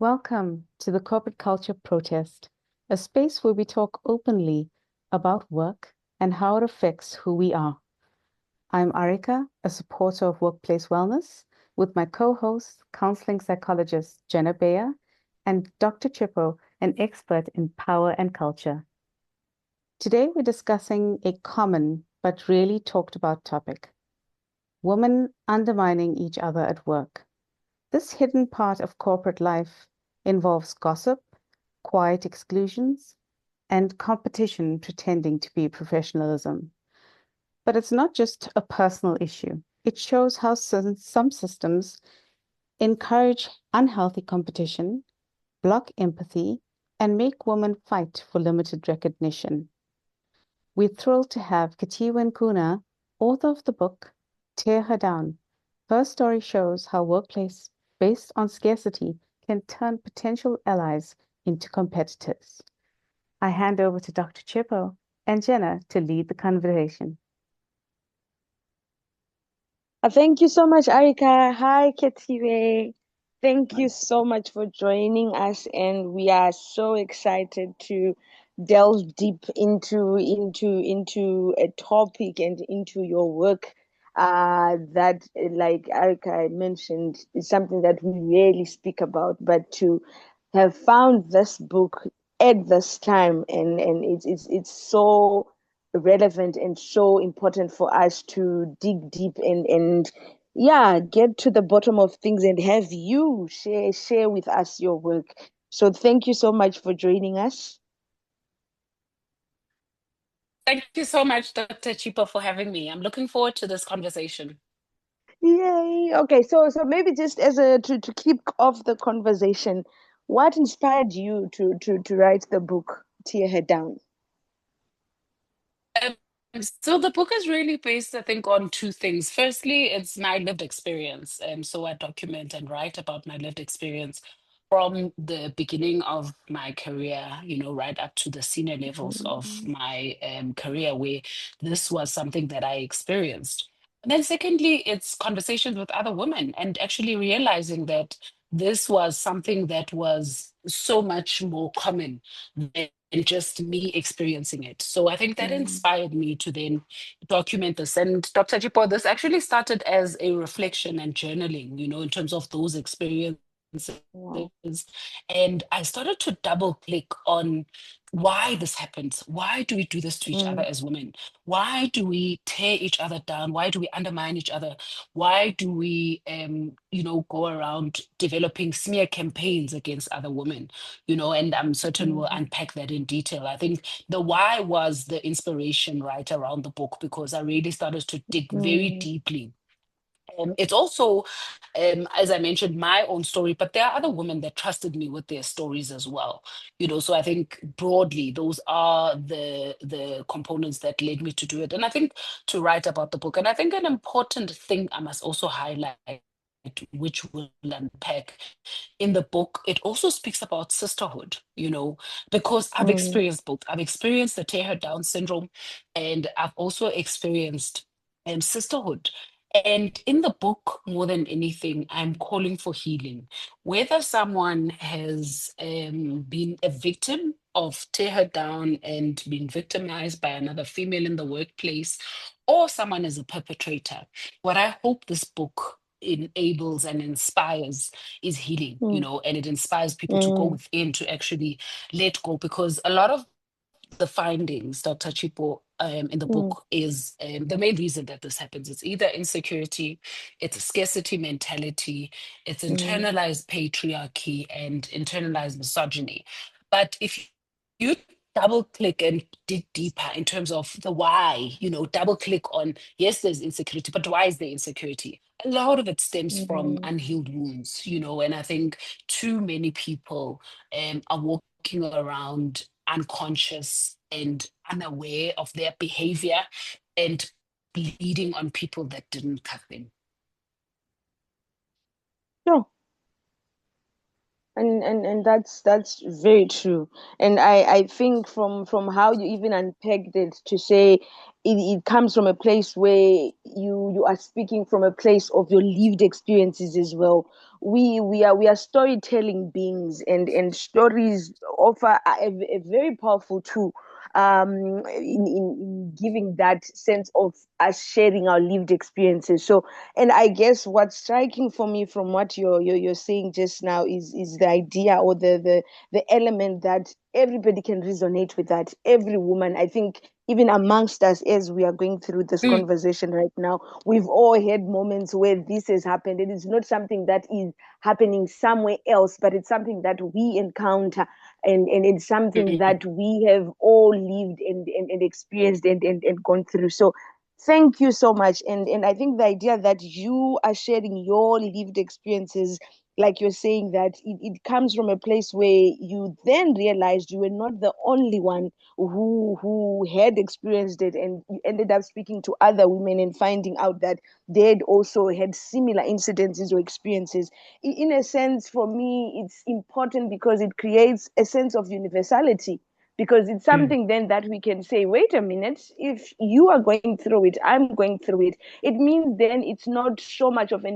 Welcome to the Corporate Culture Protest, a space where we talk openly about work and how it affects who we are. I'm Arika, a supporter of workplace wellness, with my co-host, counseling psychologist Jenna Bayer, and Dr. Chippo, an expert in power and culture. Today, we're discussing a common but rarely talked about topic: women undermining each other at work. This hidden part of corporate life involves gossip, quiet exclusions, and competition pretending to be professionalism. But it's not just a personal issue. It shows how some systems encourage unhealthy competition, block empathy, and make women fight for limited recognition. We're thrilled to have Khethiwe Nkuna, author of the book Tear Her Down. Her story shows how workplace based on scarcity can turn potential allies into competitors. I hand over to Dr. Chippo and Jenna to lead the conversation. Thank you so much, Arika. Hi, Khethiwe. Thank you so much for joining us, and we are so excited to delve deep into a topic and into your work. That, like Arika mentioned, is something that we rarely speak about, but to have found this book at this time, and it's so relevant and so important for us to dig deep and yeah, get to the bottom of things and have you share with us your work. So thank you so much for joining us. Thank you so much, Dr. Chipa, for having me. I'm looking forward to this conversation. Yay. Okay, so maybe just as a to kick off the conversation, what inspired you to write the book Tear Her Down? Um, so the book is really based, I think, on two things. Firstly, it's my lived experience. So I document and write about my lived experience from the beginning of my career, right up to the senior levels of Mm, my career, where this was something that I experienced. And then secondly, it's conversations with other women and actually realizing that this was something that was so much more common than just me experiencing it. So I think that mm, inspired me to then document this. And Dr. Jipo, this actually started as a reflection and journaling, in terms of those experiences. wow. And I started to double click on why this happens. Why do we do this to each other Mm, as women? Why do we tear each other down? Why do we undermine each other? Why do we, go around developing smear campaigns against other women? And I'm certain we'll mm, unpack that in detail. I think the why was the inspiration right around the book because I really started to dig very mm, deeply. It's also, as I mentioned, my own story, but there are other women that trusted me with their stories as well. So I think broadly those are the components that led me to do it, and I think to write about the book. And I think an important thing I must also highlight, which we'll unpack in the book, it also speaks about sisterhood, because I've mm, experienced both. I've experienced the tear her down syndrome, and I've also experienced sisterhood. And in the book, more than anything, I'm calling for healing. Whether someone has been a victim of tear her down and been victimized by another female in the workplace, or someone is a perpetrator, what I hope this book enables and inspires is healing, mm, and it inspires people to go mm, within to actually let go because a lot of the findings, Dr. Chipo, in the mm, book is the main reason that this happens. It's either insecurity, it's a scarcity mentality, it's mm, internalized patriarchy and internalized misogyny. But if you double click and dig deeper in terms of the why, double click on, yes, there's insecurity, but why is there insecurity? A lot of it stems from mm. unhealed wounds, and I think too many people are walking around unconscious and unaware of their behavior and bleeding on people that didn't cut them. Sure. And that's very true. And I think from how you even unpacked it to say it comes from a place where you are speaking from a place of your lived experiences as well, we are storytelling beings, and stories offer a very powerful tool in giving that sense of us sharing our lived experiences. So, and I guess what's striking for me from what you're saying just now is the idea, or the element that everybody can resonate with that. Every woman, I think, even amongst us, as we are going through this Mm, conversation right now, we've all had moments where this has happened. It is not something that is happening somewhere else, but it's something that we encounter, and it's something mm, that we have all lived and experienced and gone through. So thank you so much. And I think the idea that you are sharing your lived experiences, like you're saying, that it comes from a place where you then realized you were not the only one who had experienced it, and you ended up speaking to other women and finding out that they had also had similar incidences or experiences. In a sense, for me, it's important because it creates a sense of universality, because it's mm, something then that we can say, wait a minute, if you are going through it, I'm going through it. It means then it's not so much of a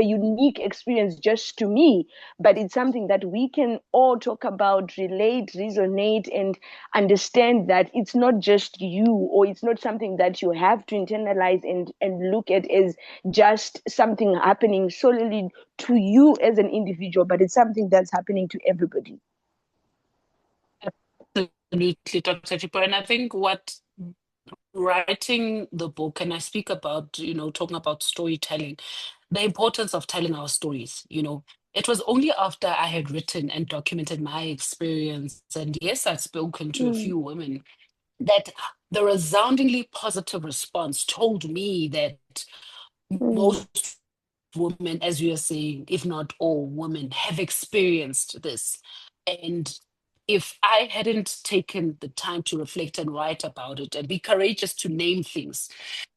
unique experience just to me, but it's something that we can all talk about, relate, resonate, and understand that it's not just you, or it's not something that you have to internalize and look at as just something happening solely to you as an individual, but it's something that's happening to everybody. absolutely, Dr. Chipo. And I think what writing the book, and I speak about, talking about storytelling, the importance of telling our stories. It was only after I had written and documented my experience, and yes, I'd spoken to a Mm, few women, that the resoundingly positive response told me that mm, most women, as you are saying, if not all women, have experienced this. And if I hadn't taken the time to reflect and write about it and be courageous to name things,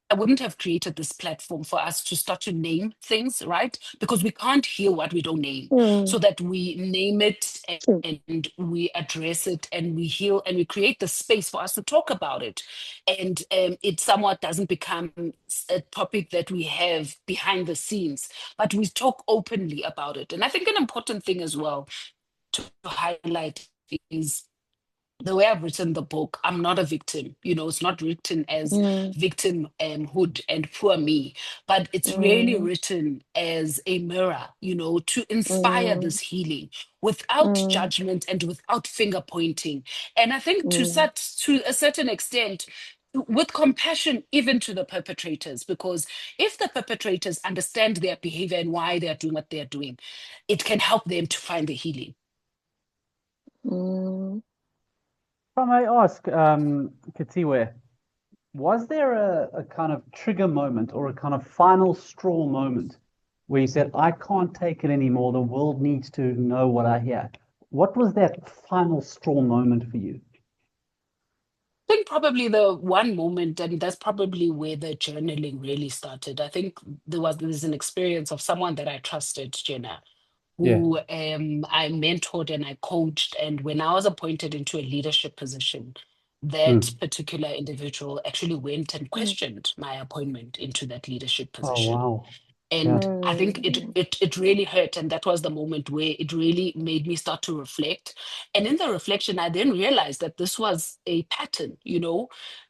I wouldn't have created this platform for us to start to name things, right? Because we can't hear what we don't name. mm, So that we name it mm, and we address it and we heal and we create the space for us to talk about it. And it somewhat doesn't become a topic that we have behind the scenes, but we talk openly about it. And I think an important thing as well to highlight is the way I've written the book, I'm not a victim. It's not written as mm, victimhood and poor me, but it's really mm, written as a mirror, to inspire mm, this healing without mm, judgment and without finger pointing. And I think mm, to a certain extent, with compassion even to the perpetrators, because if the perpetrators understand their behavior and why they are doing what they are doing, it can help them to find the healing. mm. If I may ask, Khethiwe, was there a kind of trigger moment or a kind of final straw moment where you said, I can't take it anymore, the world needs to know what I hear? What was that final straw moment for you? I think probably the one moment, and that's probably where the journaling really started. I think there's an experience of someone that I trusted, Jenna, Yeah. who I mentored and I coached. And when I was appointed into a leadership position, that Mm. particular individual actually went and Mm, questioned my appointment into that leadership Oh, position. wow. Yeah. And I think mm, it really hurt. And that was the moment where it really made me start to reflect. And in the reflection, I then realized that this was a pattern,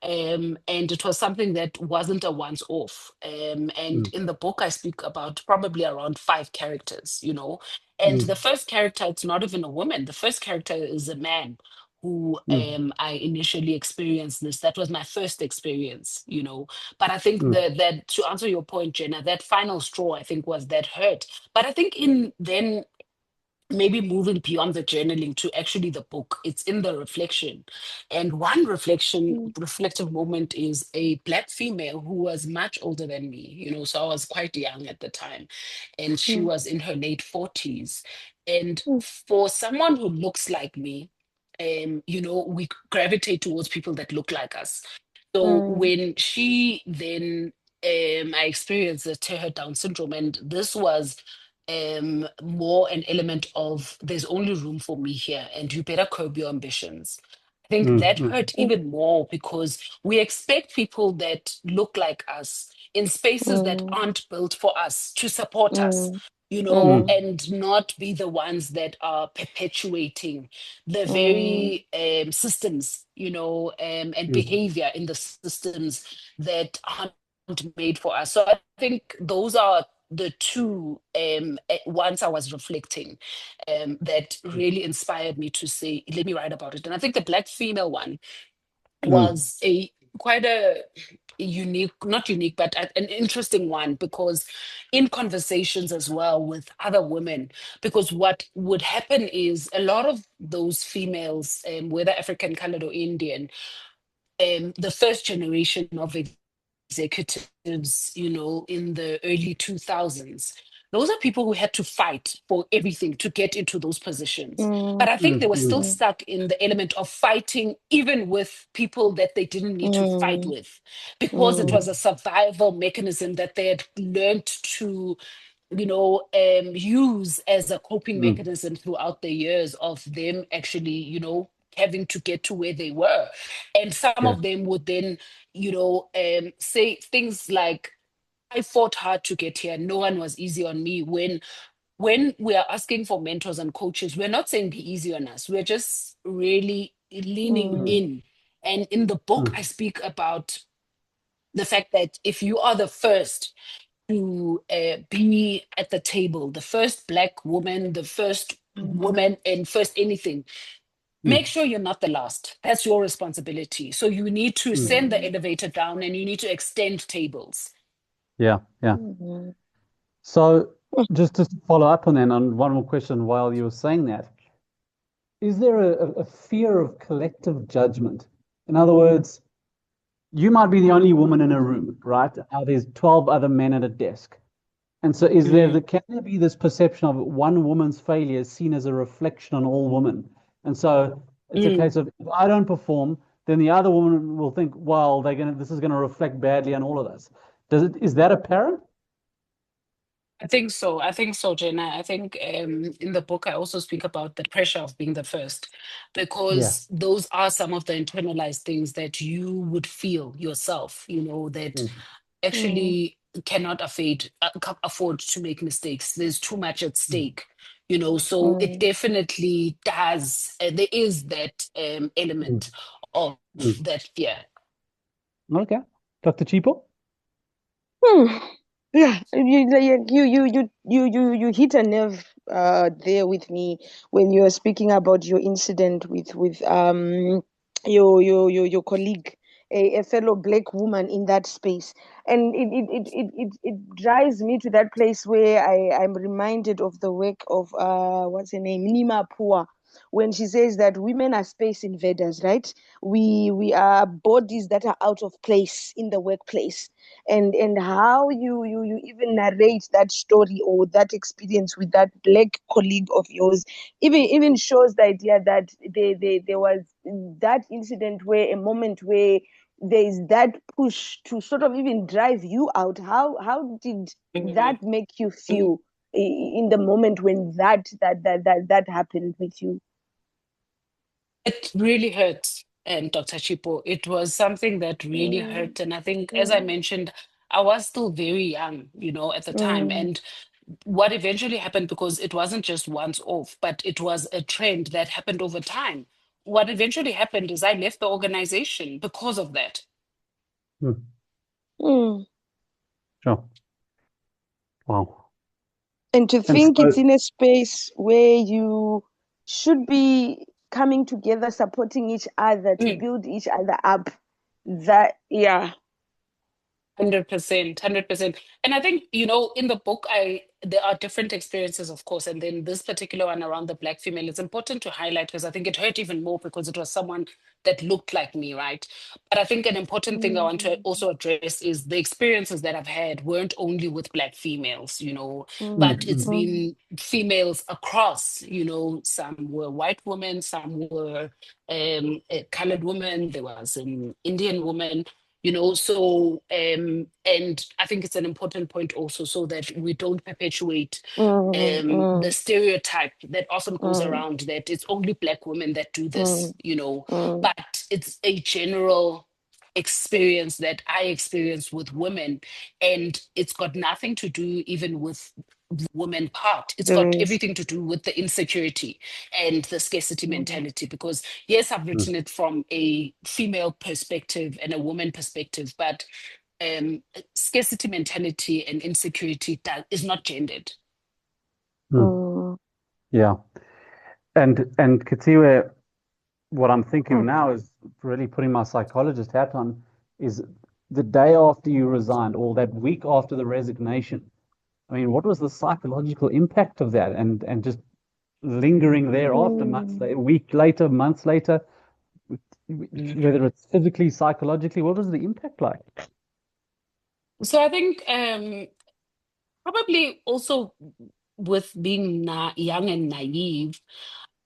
and it was something that wasn't a once off. And Mm. in the book, I speak about probably around five characters. And the Mm. first character, it's not even a woman. The first character is a man who Mm. I initially experienced this. That was my first experience. But I think Mm. that to answer your point, Jenna, that final straw, I think, was that hurt. But I think in then maybe moving beyond the journaling to actually the book, it's in the reflection. And one mm, reflective moment is a Black female who was much older than me. So I was quite young at the time. And she mm, was in her late 40s. And mm, for someone who looks like me, we gravitate towards people that look like us. So mm, when she then, I experienced the Teher Down syndrome, and this was more an element of there's only room for me here, and you better curb your ambitions. I think Mm. that Mm. hurt mm, even more because we expect people that look like us in spaces that mm, aren't built for us to support us. mm, and not be the ones that are perpetuating the mm, very systems, and behavior in the systems that aren't made for us. So I think those are the two once I was reflecting that really inspired me to say, let me write about it. And I think the Black female one was a quite a unique, not unique, but an interesting one, because in conversations as well with other women, because what would happen is a lot of those females, whether African, colored, or Indian, the first generation of executives, in the early 2000s. Those are people who had to fight for everything to get into those positions. mm, But I think they were still mm, stuck in the element of fighting, even with people that they didn't need to fight mm, with, because it mm, was a survival mechanism that they had learned to use as a coping mechanism throughout the years of them actually, having to get to where they were. And some Yeah. of them would then, say things like, I fought hard to get here. No one was easy on me. When we are asking for mentors and coaches, we're not saying be easy on us. We're just really leaning mm, in. And in the book, I speak about the fact that if you are the first to be at the table, the first Black woman, the first woman, and first anything, make sure you're not the last. That's your responsibility. So you need to send the mm, elevator down and you need to extend tables. Yeah. Yeah. mm, So just to follow up on that, on one more question while you were saying that, is there a fear of collective judgment? In other words, you might be the only woman in a room, right? There's 12 other men at a desk. And so Mm, can there be this perception of one woman's failure seen as a reflection on all women? And so it's a mm. case of, if I don't perform, then the other woman will think, well, this is gonna reflect badly on all of us. Is that apparent? I think so. I think so, Jenna. I think in the book, I also speak about the pressure of being the first, Yeah. because those are some of the internalized things that you would feel yourself, that Mm, mm, actually cannot afford to make mistakes. There's too much at mm, stake, so it mm, definitely does. There is that mm, element of mm. that fear. Okay. Dr. Chipo? mm. Yeah, you hit a nerve there with me when you were speaking about your incident with your colleague, a fellow Black woman in that space. And it drives me to that place where I'm reminded of the work of what's her name, Nima Pua, when she says that women are space invaders, right? We are bodies that are out of place in the workplace. And how you even narrate that story or that experience with that Black colleague of yours even shows the idea that there was that incident, where a moment where there is that push to sort of even drive you out. How did Mhm. that make you feel in the moment when that happened with you? It really hurt, and Dr. Chipo. It was something that really Mm, hurt. And I think, as I mm, mentioned, I was still very young, at the time. mm, And what eventually happened, because it wasn't just once off, but it was a trend that happened over time. What eventually happened is I left the organization because of that. Mm, mm. sure. Wow. And to And think it's so, in a space where you should be coming together, supporting each other to Mm. build each other up. That, yeah. 100%, 100%. And I think, in the book, there are different experiences, of course. And then this particular one around the Black female, it's important to highlight, because I think it hurt even more because it was someone that looked like me, right? But I think an important thing I want to Mm, also address is the experiences that I've had weren't only with Black females, mm, but mm, it's mm, been females across, some were white women, some were colored women, there was an Indian woman, so and I think it's an important point also, so that we don't perpetuate mm, the mm, stereotype that often goes mm, around, that it's only Black women that do this, mm, mm, but it's a general experience that I experience with women, and it's got nothing to do even with woman part. It's There got is. everything to do with the insecurity and the scarcity Mm, mentality. Because yes, I've Mm. written it from a female perspective and a woman perspective, but scarcity mentality and insecurity is not gendered. Mm. mm, Yeah. And Khethiwe, what I'm thinking of mm, now is really putting my psychologist hat on, is the day after you resigned or that week after the resignation. I mean, what was the psychological impact of that? And just lingering there after months mm, later, a week later, months later, Mm. whether it's physically, psychologically, what was the impact like? So I think probably also with being young and naive,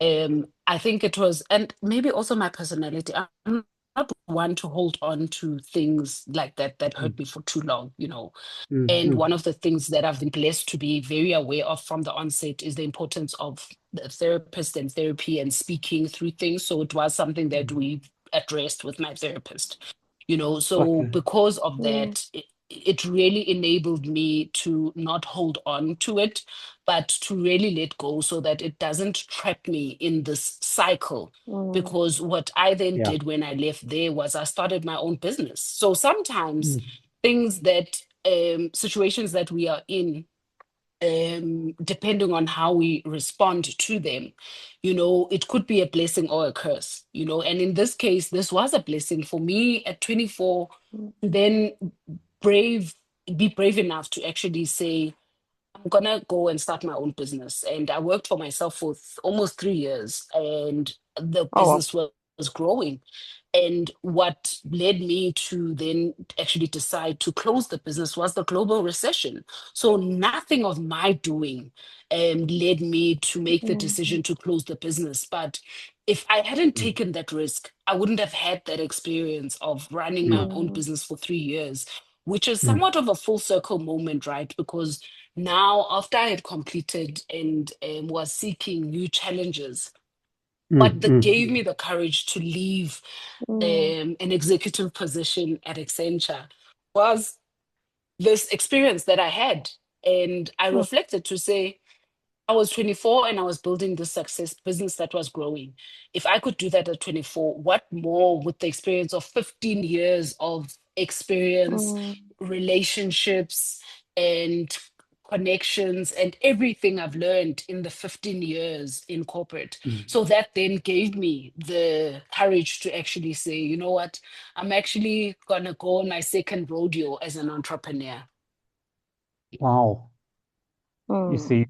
I think it was, and maybe also my personality. I'm not one to hold on to things like that Mm, hurt me for too long, you know. mm, And mm, one of the things that I've been blessed to be very aware of from the onset is the importance of the therapist and therapy and speaking through things. So it was something that mm. we addressed with my therapist, you know. So Okay. because of mm, that, it really enabled me to not hold on to it, but to really let go so that it doesn't trap me in this cycle. mm, Because what I then Yeah. did when I left there was I started my own business. So sometimes Mm, things that situations that we are in, depending on how we respond to them, you know, it could be a blessing or a curse, you know. And in this case, this was a blessing for me at 24, mm, then brave, be brave enough to actually say, I'm gonna go and start my own business. And I worked for myself for almost 3 years, and the oh, wow. business was growing. And what led me to then actually decide to close the business was the global recession. So nothing of my doing led me to make the Mm, decision to close the business. But if I hadn't mm, taken that risk, I wouldn't have had that experience of running my mm, own mm, business for 3 years, which is mm, somewhat of a full circle moment, right? Because now, after I had completed and was seeking new challenges, mm, what that mm, gave me the courage to leave mm, an executive position at Accenture was this experience that I had. And I mm, reflected to say, I was 24 and I was building this success business that was growing. If I could do that at 24, what more with the experience of 15 years of experience, mm, relationships, and connections, and everything I've learned in the 15 years in corporate. mm. So that then gave me the courage to actually say, you know what, I'm actually going to go on my second rodeo as an entrepreneur. Wow. You mm, see,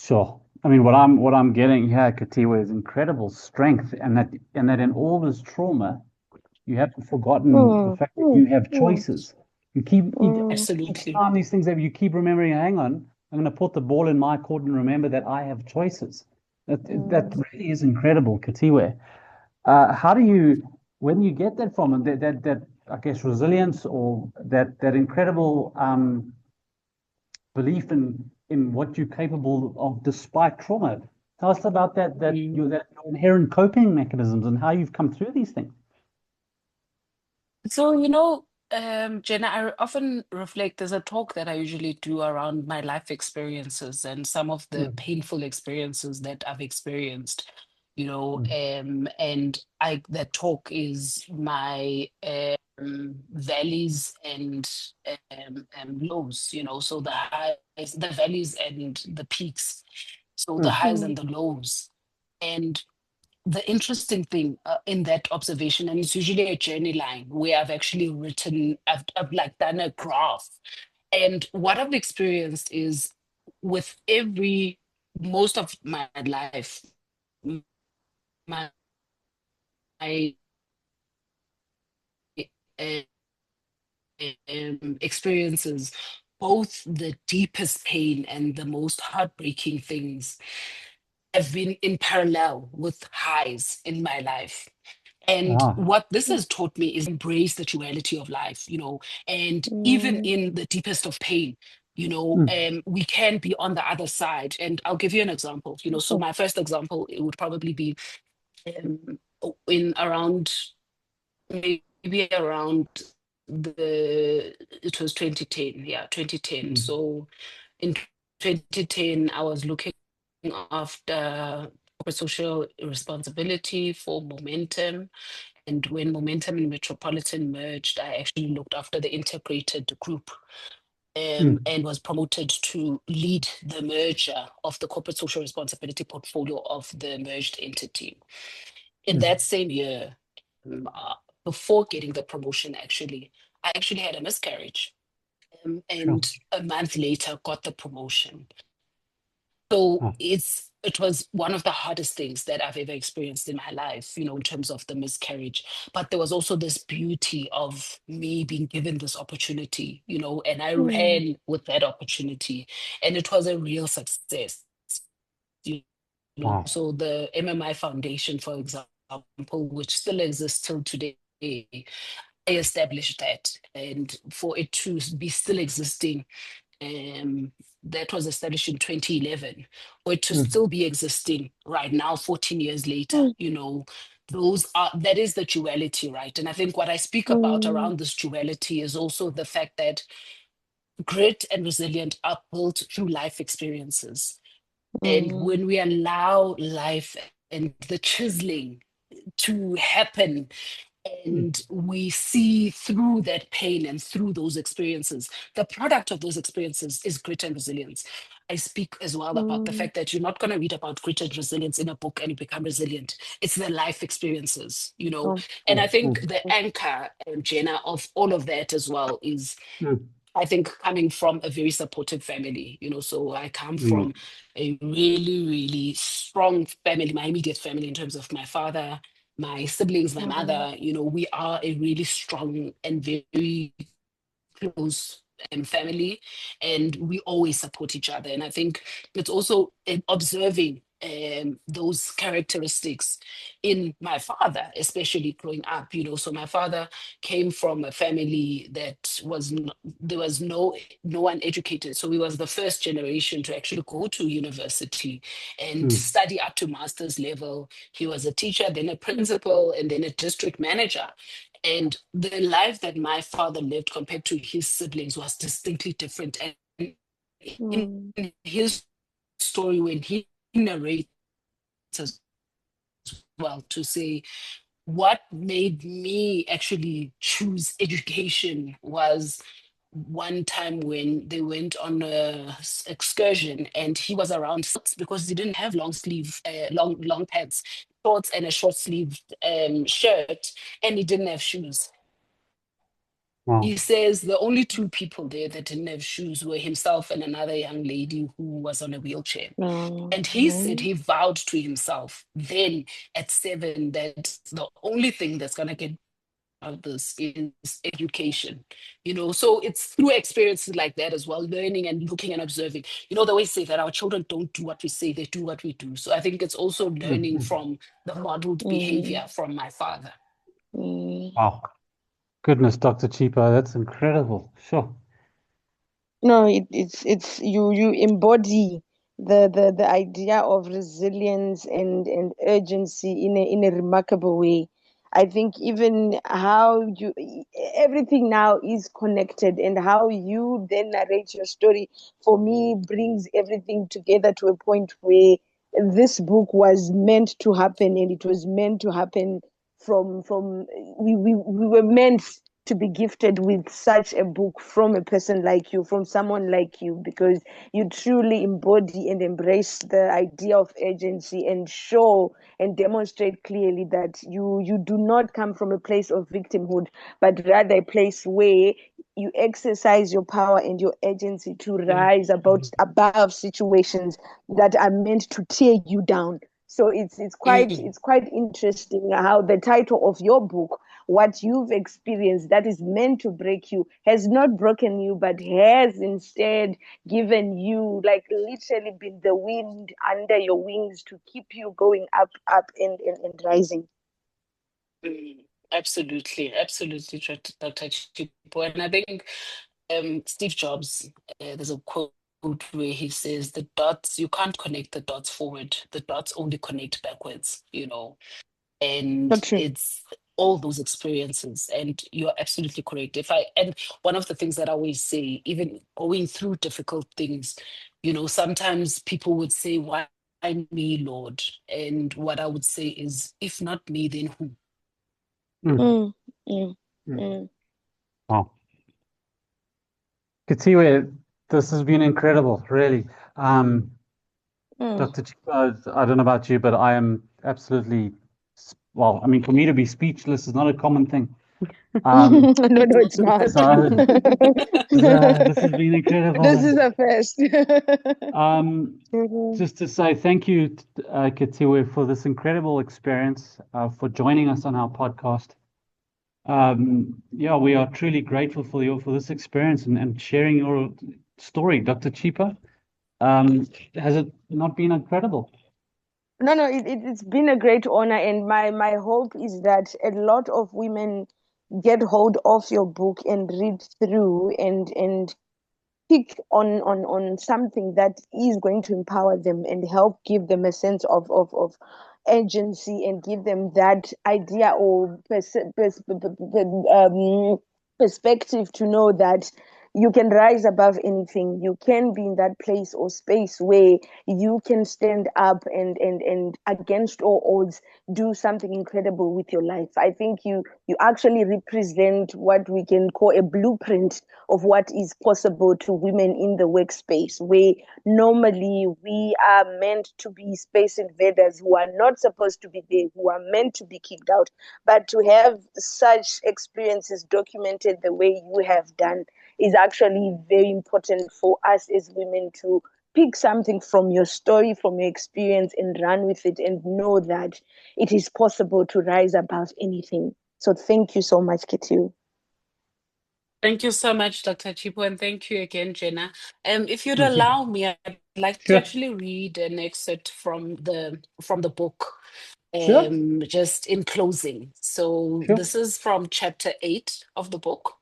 sure. I mean, what I'm getting here, Khethiwe, is incredible strength, and that in all this trauma, you haven't forgotten the mm, fact that you have mm, choices. Each Absolutely. time these things happen, you keep remembering, hang on, I'm going to put the ball in my court and remember that I have choices. That mm, really is incredible, Khethiwe. How do you, when you get that from, and that I guess resilience or that incredible belief in what you're capable of despite trauma. Tell us about that your inherent coping mechanisms and how you've come through these things. So, you know, Jenna, I often reflect. There's a talk that I usually do around my life experiences and some of the Mm, painful experiences that I've experienced, you know, mm, and that talk is my valleys and lows, you know, so the highs, the valleys and the peaks, so the mm, highs mm, and the lows. And the interesting thing in that observation, and it's usually a journey line where I've actually written, I've like done a graph. And what I've experienced is with most of my life, my uh, experiences, both the deepest pain and the most heartbreaking things have been in parallel with highs in my life. And ah, what this has taught me is embrace the duality of life, you know, and even mm, in the deepest of pain, you know, mm, we can be on the other side. And I'll give you an example, you know. So mm, my first example, it would probably be in around, maybe around it was 2010, yeah, 2010. mm, So in 2010, I was looking after corporate social responsibility for Momentum. And when Momentum and Metropolitan merged, I actually looked after the integrated group, and was promoted to lead the merger of the corporate social responsibility portfolio of the merged entity. In that same year, before getting the promotion, I actually had a miscarriage. Sure. And a month later got the promotion. So Oh, it was one of the hardest things that I've ever experienced in my life, in terms of the miscarriage. But there was also this beauty of me being given this opportunity, and I ran with that opportunity, and it was a real success. You wow. So the MMI Foundation, for example, which still exists till today, I established that, and for it to be still existing, that was established in 2011, or to still be existing right now, 14 years later, that is the duality, right? And I think what I speak about around this duality is also the fact that grit and resilience are built through life experiences. And when we allow life and the chiseling to happen, and we see through that pain and through those experiences, the product of those experiences is grit and resilience. I speak as well about the fact that you're not going to read about grit and resilience in a book and you become resilient. It's the life experiences, And I think the anchor, Jenna, of all of that as well is, I think, coming from a very supportive family, so I come from a really, really strong family, my immediate family, in terms of my father, my siblings, my mother. We are a really strong and very close family, and we always support each other. And I think it's also observing those characteristics in my father, especially growing up. So my father came from a family that there was no one educated, so he was the first generation to actually go to university and study up to master's level. He was a teacher, then a principal, and then a district manager. And the life that my father lived compared to his siblings was distinctly different. And in his story, when he narrates as well, to say, what made me actually choose education was one time when they went on a excursion, and he was around because he didn't have long pants, shorts, and a short sleeved shirt, and he didn't have shoes. Wow. He says the only two people there that didn't have shoes were himself and another young lady who was on a wheelchair. And he said he vowed to himself then at 7 that the only thing that's going to get out of this is education. So it's through experiences like that as well, learning and looking and observing. They always say that our children don't do what we say, they do what we do. So I think it's also learning from the modeled behavior from my father. Wow. Goodness, Dr. Chipa, that's incredible. Sure. No, it's you embody the idea of resilience and urgency in a remarkable way. I think even how everything now is connected, and how you then narrate your story, for me, brings everything together to a point where this book was meant to happen, and it was meant to happen from we were meant to be gifted with such a book from a person like you, from someone like you, because you truly embody and embrace the idea of urgency, and show and demonstrate clearly that you do not come from a place of victimhood, but rather a place where you exercise your power and your agency to rise above situations that are meant to tear you down. So it's quite interesting how the title of your book, what you've experienced that is meant to break you, has not broken you, but has instead given you, like, literally been the wind under your wings to keep you going up and rising. Absolutely, absolutely, Dr. Chipo. And I think Steve Jobs, there's a quote where he says, the dots, you can't connect the dots forward, the dots only connect backwards, and Not true. it's all those experiences. And you're absolutely correct. And one of the things that I always say, even going through difficult things, sometimes people would say, why me, Lord? And what I would say is, if not me, then who? Mm, mm, Mm. mm, Wow. Khethiwe, this has been incredible, really. mm. Dr. Chipa, I don't know about you, but I am absolutely, well, I mean, for me to be speechless is not a common thing. No, it's not. So, yeah, this has been incredible. This is a first. Just to say thank you, Khethiwe, for this incredible experience, for joining us on our podcast. Yeah, we are truly grateful for this experience and sharing your story, Dr. Chipa. Has it not been incredible? No, it's been a great honor, and my hope is that a lot of women get hold of your book and read through and pick on something that is going to empower them and help give them a sense of agency and give them that idea or perspective to know that you can rise above anything. You can be in that place or space where you can stand up and against all odds do something incredible with your life. I think you actually represent what we can call a blueprint of what is possible to women in the workspace, where normally we are meant to be space invaders who are not supposed to be there, who are meant to be kicked out. But to have such experiences documented the way you have done is actually very important for us as women to pick something from your story, from your experience, and run with it and know that it is possible to rise above anything. So thank you so much, Khethiwe. Thank you so much, Dr. Chipo, and thank you again, Jenna. If you'd Thank you. allow me, I'd like to Sure. actually read an excerpt from the book, Sure. just in closing. So Sure. this is from chapter 8 of the book,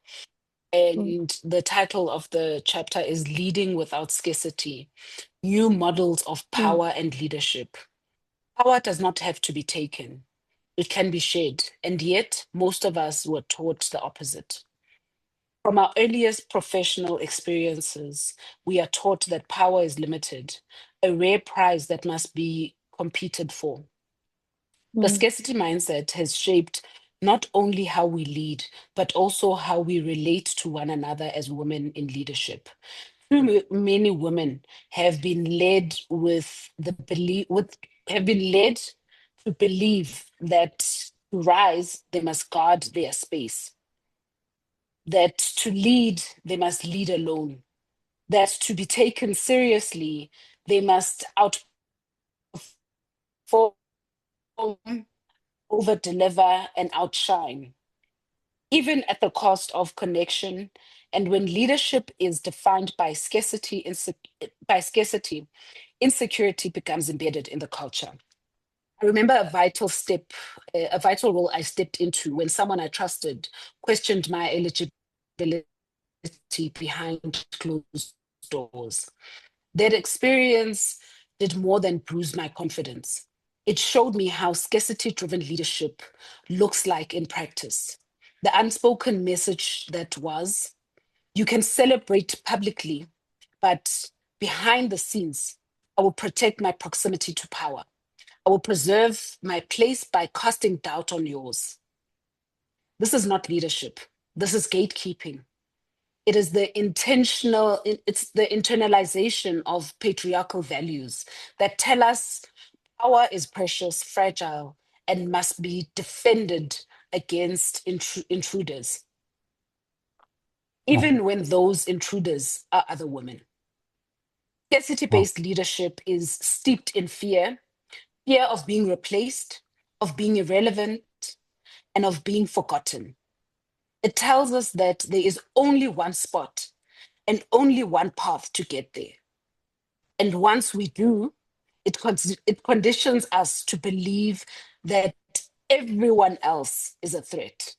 Mm. and the title of the chapter is Leading Without Scarcity: New Models of Power and Leadership. Power does not have to be taken. It can be shared, and yet most of us were taught the opposite. From our earliest professional experiences, we are taught that power is limited, a rare prize that must be competed for. The scarcity mindset has shaped not only how we lead, but also how we relate to one another as women in leadership. Many women have been led have been led to believe that to rise, they must guard their space, that to lead, they must lead alone, that to be taken seriously, they must outperform, over deliver, and outshine, even at the cost of connection. And when leadership is defined by scarcity, insecurity becomes embedded in the culture. I remember a vital role I stepped into when someone I trusted questioned my eligibility behind closed doors. That experience did more than bruise my confidence. It showed me how scarcity driven leadership looks like in practice. The unspoken message that was, you can celebrate publicly, but behind the scenes, I will protect my proximity to power. I will preserve my place by casting doubt on yours. This is not leadership. This is gatekeeping. It's the internalization of patriarchal values that tell us power is precious, fragile, and must be defended against intruders, even when those intruders are other women. Scarcity-based leadership is steeped in fear of being replaced, of being irrelevant, and of being forgotten. It tells us that there is only one spot and only one path to get there. And once we do, it conditions us to believe that everyone else is a threat.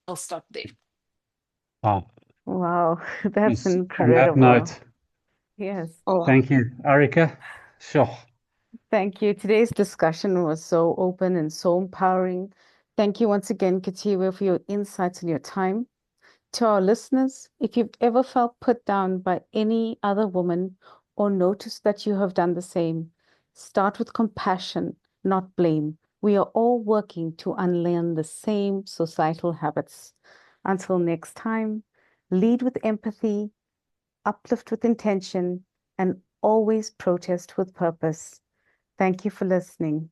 I'll stop there. Wow. Wow, that's Yes, on that incredible. note, Yes, Oh, thank you, Arika. Sure. thank you. Today's discussion was so open and so empowering. Thank you once again, Khethiwe, for your insights and your time. To our listeners, if you've ever felt put down by any other woman or noticed that you have done the same, start with compassion, not blame. We are all working to unlearn the same societal habits. Until next time, lead with empathy, uplift with intention, and always protest with purpose. Thank you for listening.